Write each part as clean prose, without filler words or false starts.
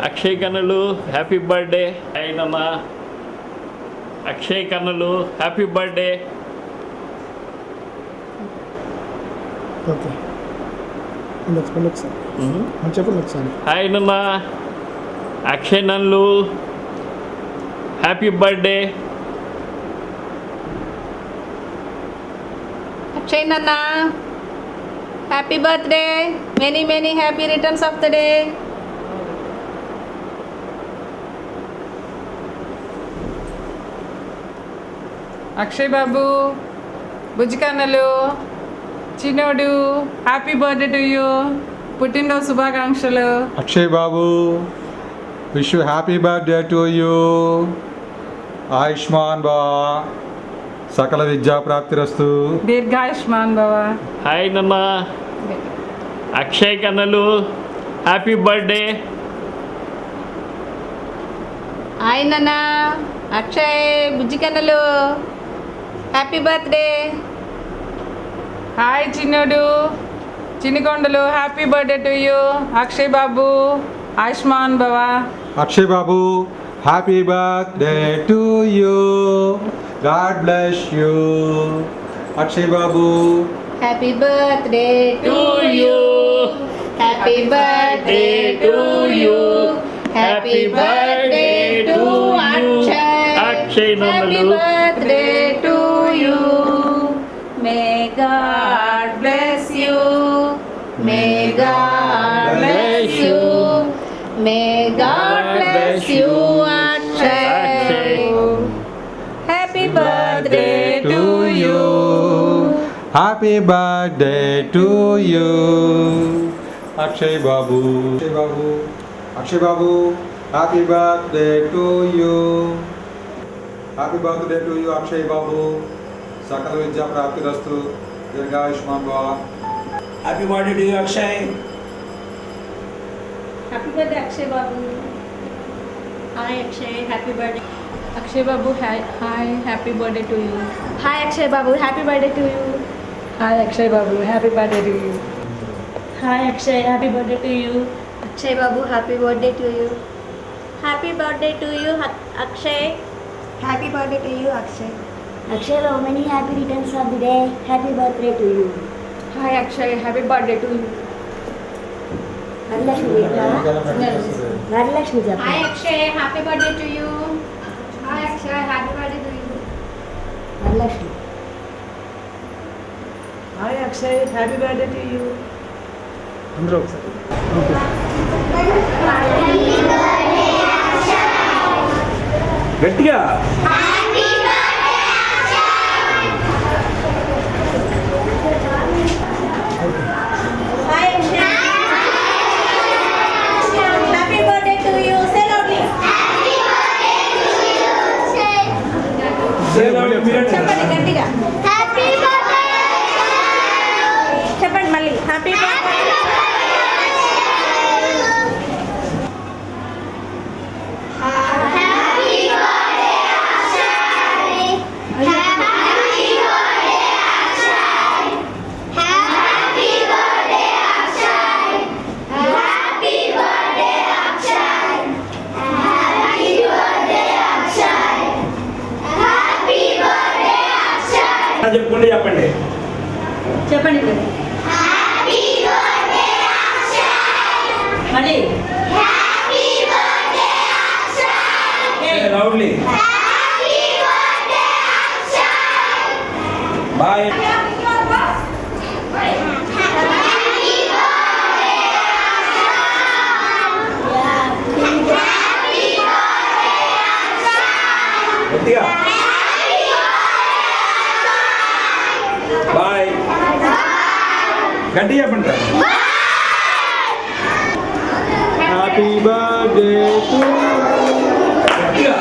అక్షయ్ కన్నులు happy birthday. అయినమ్మా Akshay కన్నులు happy birthday. Okay చెప్పండి ఒకసారి. అయినమ్మా అక్షయ్ నన్ను హ్యాపీ బర్త్డే. అక్షయ్ నాన్న happy birthday. Many many happy returns of the day. Akshay Babu, బుజ్జికన్నలు, చిన్నోడు హ్యాపీ బర్త్డే టు యూ. పుట్టినరోజు శుభాకాంక్షలు. Akshay Babu, wish you happy birthday to you. ఆయుష్మాన్ బా, సకల విద్యా ప్రాప్తిరస్తు. దీర్ఘాయుష్మాన్ భవ. హాయ్ నాన్న అక్షయ్ కన్నులు హ్యాపీ బర్త్డే. హాయ్ నాన్న అక్షయ్ బుజ్జికన్నలు హ్యాపీ బర్త్డే. హాయ్ చిన్నోడు, చిన్నకొండలు happy birthday to you. Akshay Babu ఆయుష్మాన్ భవ. Akshay Babu, happy birthday to you. God bless you. Akshay Babu, happy birthday to you. Happy birthday to you. Happy birthday to Akshay. Akshay happy నన్నులు birthday to you. May God bless you. May God bless you. May God bless you Akshay. Happy birthday to you. Happy birthday to you. Akshay Babu, Akshay Babu, Akshay Babu, happy birthday to you. Happy birthday to you Akshay Babu. సకల విద్యా ప్రాప్తిరస్తు. దీర్ఘాయుష్మాన్ భవ. Happy birthday to you Akshay. Happy birthday Akshay Babu. Hi Akshay happy birthday. Akshay Babu hi happy birthday to you. Hi Akshay Babu happy birthday to you. Hi Akshay Babu happy birthday to you. Hi Akshay happy birthday to you. Akshay Babu happy birthday to you. Happy birthday to you Akshay. Happy birthday to you Akshay. Akshay Babu many happy returns of the day. Happy birthday to you. Hi Akshay happy birthday to you. Varalakshmi Varalakshmi చెప్పండి. Hi Akshay happy birthday to you. Hi Akshay happy birthday to you. Varalakshmi. Hi Akshay happy birthday to you. అందరూ ఒకసారి. గట్టిగా happy birthday to you. Say loudly. చెప్పండి గట్టిగా. Happy birthday. చెప్పండి మళ్ళీ happy birthday. చెప్పుకుంటే చెప్పండి. చెప్పండి మళ్ళీ లౌడ్లీ. బాయ్. గట్టిగా బాయ్. గట్టిగా చెప్పండి. హ్యాపీ బర్త్డే టు గట్టిగా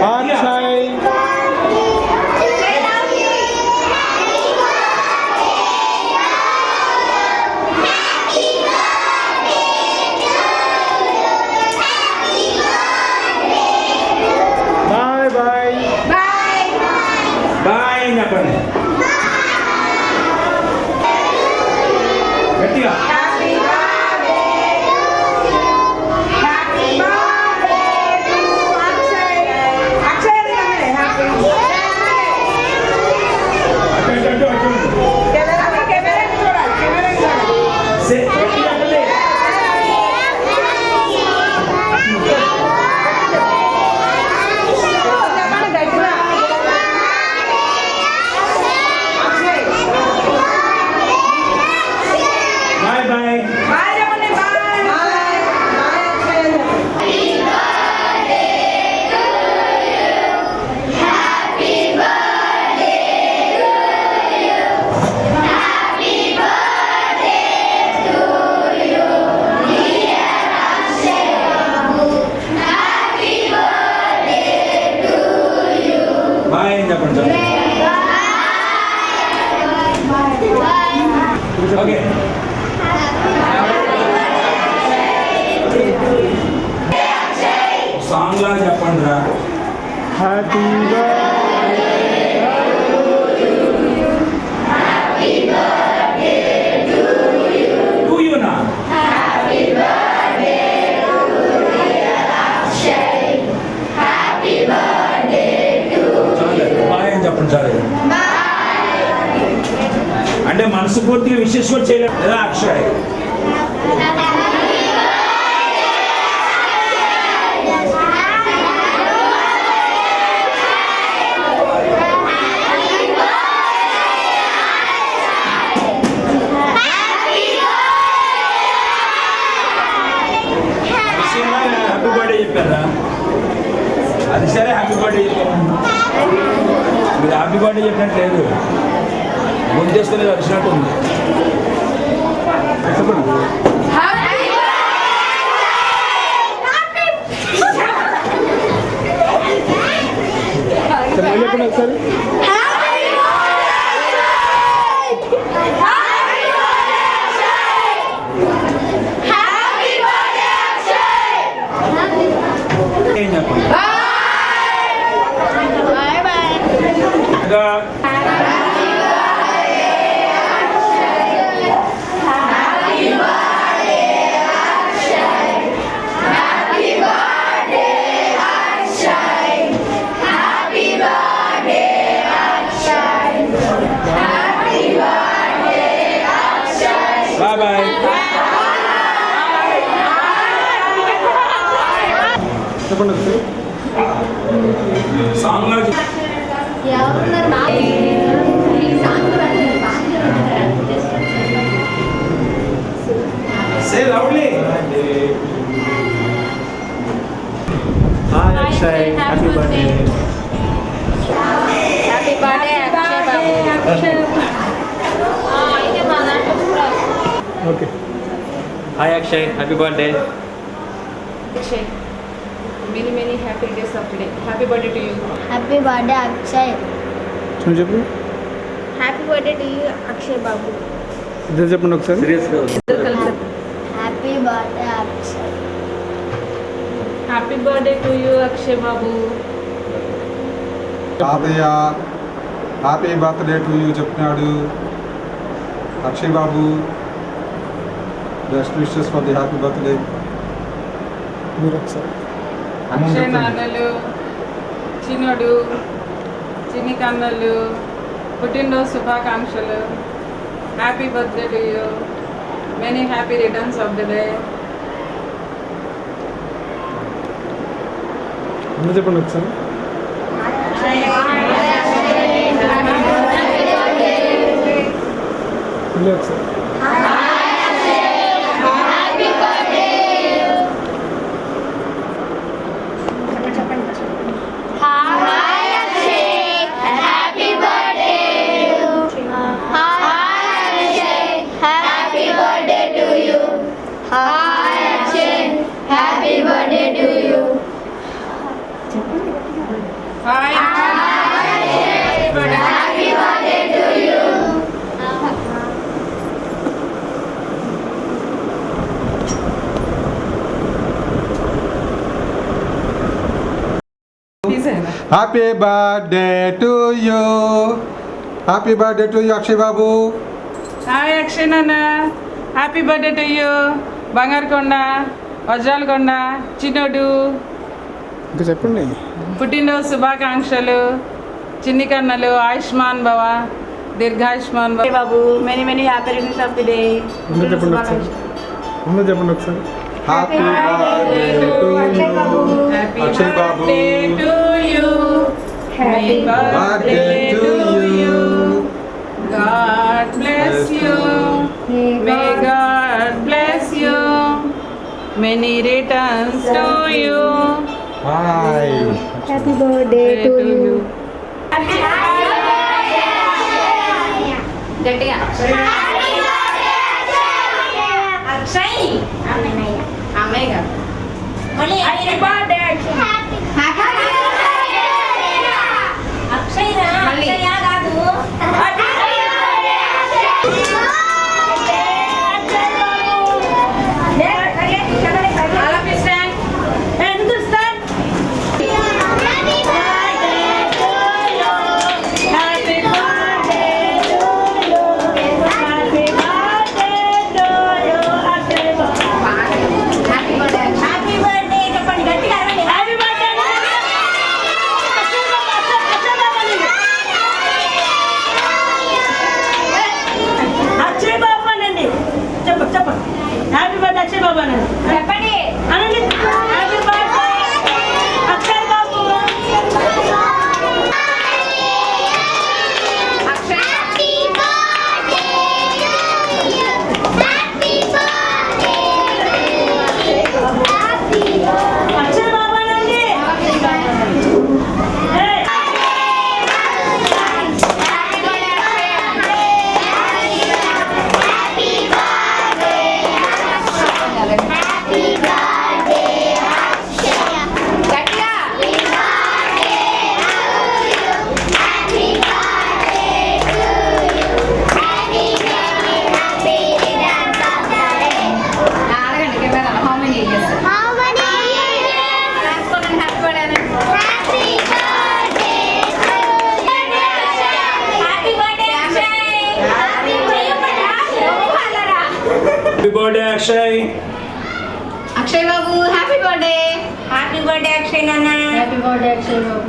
అక్షయ్. Bye bye. బాయ్ చెప్పండి. ఓకే సాంగ్ లా చెప్పండి రా. హ్యాపీ టూ యూ నా చాలు బాయ్ అని చెప్పండి చాలు. అంటే మనస్ఫూర్తిగా విషెస్ కూడా చేయలేదు కదా అక్షయ్. హ్యాపీ బర్త్డే చెప్పారా? అది సరే హ్యాపీ బర్త్డే చెప్పారు. మీరు హ్యాపీ బర్త్డే చెప్పినట్టు లేదు, ముందేసుకునేది వచ్చినట్టు ఉంది. మళ్ళీ చెప్పండి ఒకసారి. ఏం చెప్పండి బాయ్ బాయ్. ఇంకా బాయ్ బాయ్. చెప్పండి ఒకసారి. సాంగ్ లో say loudly. Hi Akshay, happy birthday. Happy birthday Akshay Babu. Okay. Hi Akshay, happy birthday. Akshay, many happy days of today. Happy birthday to you. Happy birthday, Akshay. చూడండి చెప్పు. Happy birthday to you Akshay Babu. ఇద్దరు చెప్పండి ఒకసారి. Happy birthday, Akshay. Happy birthday to you, Akshay Babu. తాతయ్య happy birthday to you చెప్తున్నాడు. Akshay Babu best wishes for the happy birthday. మీరు ఒకసారి. అక్షయ్ నాన్నలు, చిన్నోడు, చిన్ని కన్నలు, పుట్టినరోజు శుభాకాంక్షలు. Happy birthday to you. Many happy returns of the day. అందరూ చెప్పండి ఒకసారి. మళ్ళీ ఒకసారి. Hi happy birthday to you. Happy birthday to you Akshay Babu. Hi Akshay నాన్న, హ్యాపీ బర్త్డే టు యూ. బంగారుకొండ, వజ్రాలకొండ, చిన్నోడు, ఇంకా చెప్పండి. పుట్టినరోజు శుభాకాంక్షలు. చిన్ని కన్నలు, ఆయుష్మాన్ భవ, దీర్ఘాయుష్మాన్ భవ. Babu many happy returns of the day. అందరూ చెప్పండి ఒకసారి. అందరూ చెప్పండి ఒకసారి. Happy birthday to you Akshay Babu. To you. Happy birthday to you. God bless you. May God bless you. Many returns to you. Hi. Happy birthday to you. గట్టిగా అక్షయ్ అమ్మాయి గారు మళ్ళీ హ్యాపీ బర్త్డే అక్షయ్ రా అక్షయ్ కాదు birthday Akshay. Akshay Babu happy birthday Akshay నాన్న. Happy birthday Akshay Babu.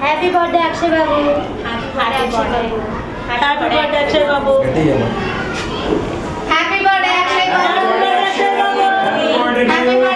Happy birthday Akshay Babu. Happy birthday Akshay బాబు. గట్టిగా చెప్పు. Happy birthday Akshay Babu. Happy birthday to you.